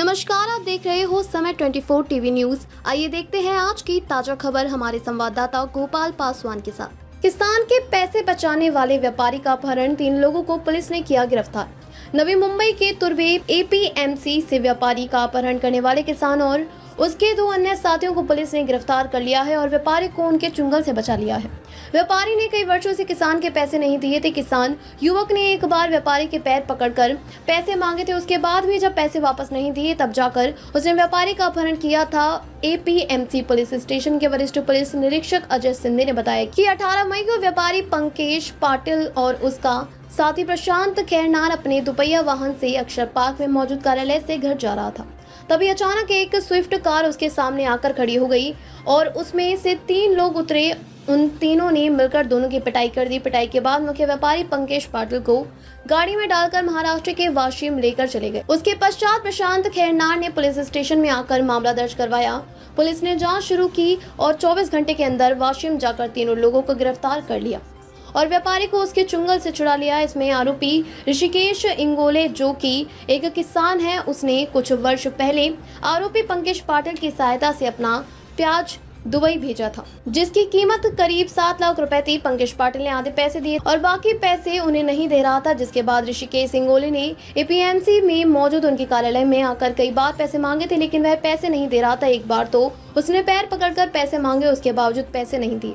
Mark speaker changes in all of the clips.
Speaker 1: नमस्कार, आप देख रहे हो समय 24 टीवी न्यूज। आइए देखते हैं आज की ताजा खबर हमारे संवाददाता गोपाल पासवान के साथ। किसान के पैसे बचाने वाले व्यापारी का अपहरण, 3 लोगों को पुलिस ने किया गिरफ्तार। नवी मुंबई के तुर्बे एपीएमसी से व्यापारी का अपहरण करने वाले किसान और उसके 2 अन्य साथियों को पुलिस ने गिरफ्तार कर लिया है और व्यापारी को उनके चुंगल से बचा लिया है। व्यापारी ने कई वर्षों से किसान के पैसे नहीं दिए थे। किसान युवक ने एक बार व्यापारी के पैर पकड़कर पैसे मांगे थे। उसके बाद भी जब पैसे वापस नहीं दिए तब जाकर उसने व्यापारी का अपहरण किया था। एपीएमसी पुलिस स्टेशन के वरिष्ठ पुलिस निरीक्षक अजय सिंधे ने बताया कि 18 मई को व्यापारी पंकेश पाटिल और उसका साथी प्रशांत खैरनार अपने दुपहिया वाहन से अक्षर पार्क में मौजूद कार्यालय से घर जा रहा था। तभी अचानक एक स्विफ्ट कार उसके सामने आकर खड़ी हो गई और उसमें से 3 लोग उतरे। उन तीनों ने मिलकर दोनों की पिटाई कर दी। पिटाई के बाद मुख्य व्यापारी पंकेश पाटिल को गाड़ी में डालकर महाराष्ट्र के वाशिम लेकर चले गए। उसके पश्चात प्रशांत खैरनार ने पुलिस स्टेशन में आकर मामला दर्ज करवाया। पुलिस ने जांच शुरू की और 24 घंटे के अंदर वाशिम जाकर तीनों लोगों को गिरफ्तार कर लिया और व्यापारी को उसके चुंगल से छुड़ा लिया। इसमें आरोपी ऋषिकेश इंगोले, जो कि एक किसान है, उसने कुछ वर्ष पहले आरोपी पंकेश पाटिल की सहायता से अपना प्याज दुबई भेजा था, जिसकी कीमत करीब 7 लाख रुपए थी। पंकेश पाटिल ने आधे पैसे दिए और बाकी पैसे उन्हें नहीं दे रहा था, जिसके बाद ऋषिकेश इंगोले ने एपीएमसी में मौजूद उनके कार्यालय में आकर कई बार पैसे मांगे थे, लेकिन वह पैसे नहीं दे रहा था। एक बार तो उसने पैर पकड़कर पैसे मांगे, उसके बावजूद पैसे नहीं दिए।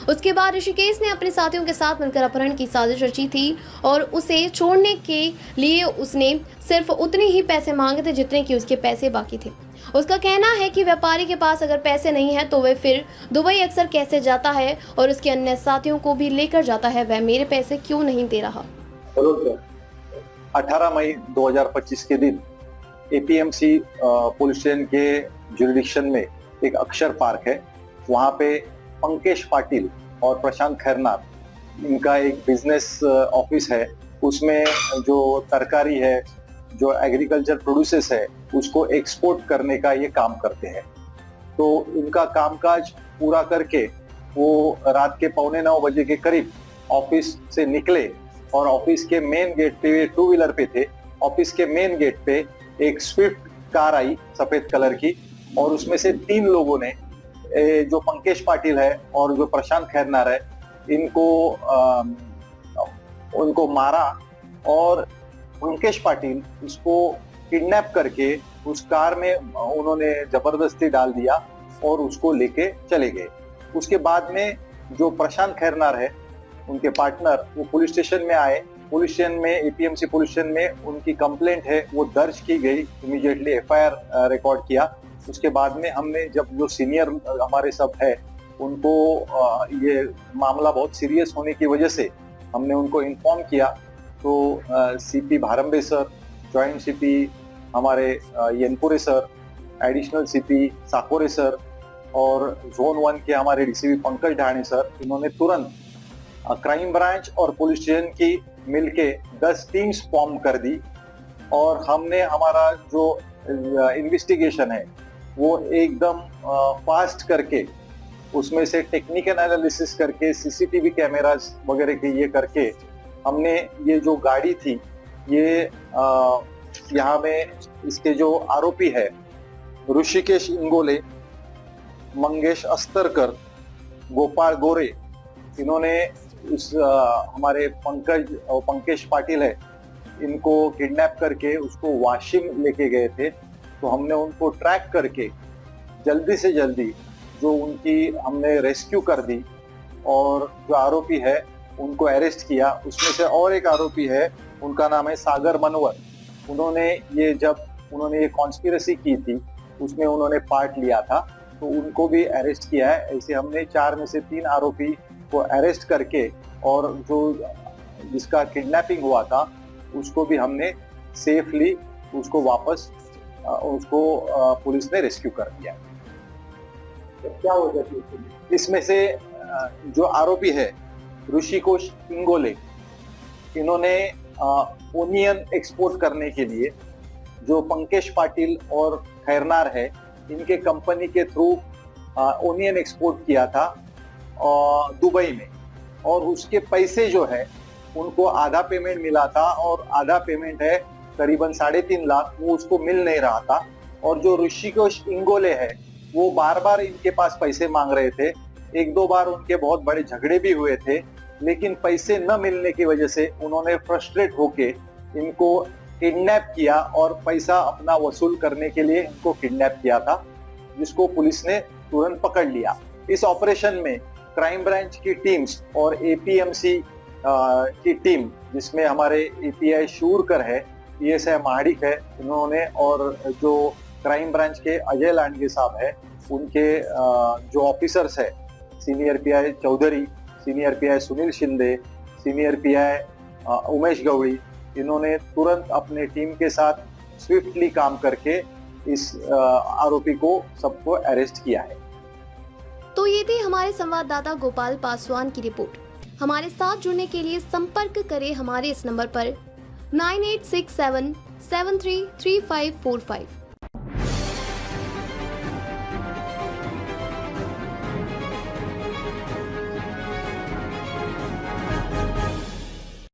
Speaker 1: उसके बाद ऋषिकेश ने अपने साथियों के साथ मिलकर अपहरण की साजिश रची थी और उसे छोड़ने के लिए उसने सिर्फ उतने ही पैसे मांगे थे जितने कि उसके पैसे बाकी थे। उसका कहना है कि व्यापारी के पास अगर पैसे नहीं है तो वह फिर दुबई अक्सर कैसे जाता है और उसके अन्य साथियों को भी लेकर जाता है। वह मेरे पैसे क्यों नहीं दे रहा।
Speaker 2: 18 मई 2025 के दिन एपीएमसी पुलिस स्टेशन के जुरिडिक्शन में एक अक्षर पार्क है। वहाँ पे पंकेश पाटिल और प्रशांत खैरनार, इनका एक बिजनेस ऑफिस है। उसमें जो तरकारी है, जो एग्रीकल्चर प्रोड्यूसेस है, उसको एक्सपोर्ट करने का ये काम करते हैं। तो इनका कामकाज पूरा करके वो रात के 8:45 बजे के करीब ऑफिस से निकले और ऑफिस के मेन गेट पे, 2 व्हीलर पे थे, ऑफिस के मेन गेट पे एक स्विफ्ट कार आई सफेद कलर की और उसमें से 3 लोगों ने, जो पंकेश पाटिल है और जो प्रशांत खैरनार है, उनको मारा और पंकेश पाटिल उसको किडनैप करके उस कार में उन्होंने जबरदस्ती डाल दिया और उसको लेके चले गए। उसके बाद में जो प्रशांत खैरनार है, उनके पार्टनर, वो पुलिस स्टेशन में आए। पुलिस स्टेशन में, एपीएमसी पुलिस स्टेशन में उनकी कंप्लेंट है वो दर्ज की गई। इमीडिएटली एफआईआर रिकॉर्ड किया। उसके बाद में हमने, जब जो सीनियर हमारे सब है, उनको ये मामला बहुत सीरियस होने की वजह से हमने उनको इन्फॉर्म किया। तो CP Bharambe sir, joint CP हमारे Yenpure sir, additional CP Sakore sir और जोन 1 के हमारे डीसीपी पंकज ढाणे सर, इन्होंने तुरंत क्राइम ब्रांच और पुलिस स्टेशन की मिलके 10 टीम्स फॉर्म कर दी और हमने हमारा जो इन्वेस्टिगेशन है वो एकदम फास्ट करके, उसमें से टेक्निकल एनालिसिस करके, सीसीटीवी कैमरास वगैरह के ये करके, हमने ये जो गाड़ी थी, ये यहाँ में इसके जो आरोपी है ऋषिकेश इंगोले, मंगेश अस्तरकर, गोपाल गोरे, इन्होंने उस हमारे पंकेश पाटिल है, इनको किडनैप करके उसको वाशिम लेके गए थे। तो हमने उनको ट्रैक करके जल्दी से जल्दी जो उनकी हमने रेस्क्यू कर दी और जो आरोपी है उनको अरेस्ट किया। उसमें से और एक आरोपी है, उनका नाम है सागर मनवर। उन्होंने ये कॉन्स्पिरेसी की थी, उसमें उन्होंने पार्ट लिया था, तो उनको भी अरेस्ट किया है। ऐसे हमने 4 में से 3 आरोपी को अरेस्ट करके और जो जिसका किडनैपिंग हुआ था उसको भी हमने सेफली उसको वापस पुलिस ने रेस्क्यू कर दिया। तो क्या हो जाती है इसमें से जो आरोपी है ऋषिकेश इंगोले, इन्होंने ओनियन एक्सपोर्ट करने के लिए जो पंकेश पाटिल और खैरनार है, इनके कंपनी के थ्रू ओनियन एक्सपोर्ट किया था दुबई में और उसके पैसे जो है उनको आधा पेमेंट मिला था और आधा पेमेंट है करीबन 3.5 लाख, वो उसको मिल नहीं रहा था। और जो ऋषिकेश इंगोले है वो बार बार इनके पास पैसे मांग रहे थे। एक दो बार उनके बहुत बड़े झगड़े भी हुए थे, लेकिन पैसे न मिलने की वजह से उन्होंने फ्रस्ट्रेट होके इनको किडनैप किया और पैसा अपना वसूल करने के लिए इनको किडनैप किया था, जिसको पुलिस ने तुरंत पकड़ लिया। इस ऑपरेशन में क्राइम ब्रांच की टीम्स और एपीएमसी की टीम, जिसमें हमारे एपीआई शूरकर है, पीएसआई महाडिक है, इन्होंने और जो क्राइम ब्रांच के अजय लांडगे साहब है, उनके जो ऑफिसर्स है, senior PI Chaudhari, senior PI Sunil Shinde, senior PI Umesh Gawadi, इन्होंने तुरंत अपने टीम के साथ स्विफ्टली काम करके इस आरोपी को सबको अरेस्ट किया है।
Speaker 1: तो ये थी हमारे संवाददाता गोपाल पासवान की रिपोर्ट। हमारे साथ जुड़ने के लिए संपर्क करें हमारे इस नंबर पर 9867733545।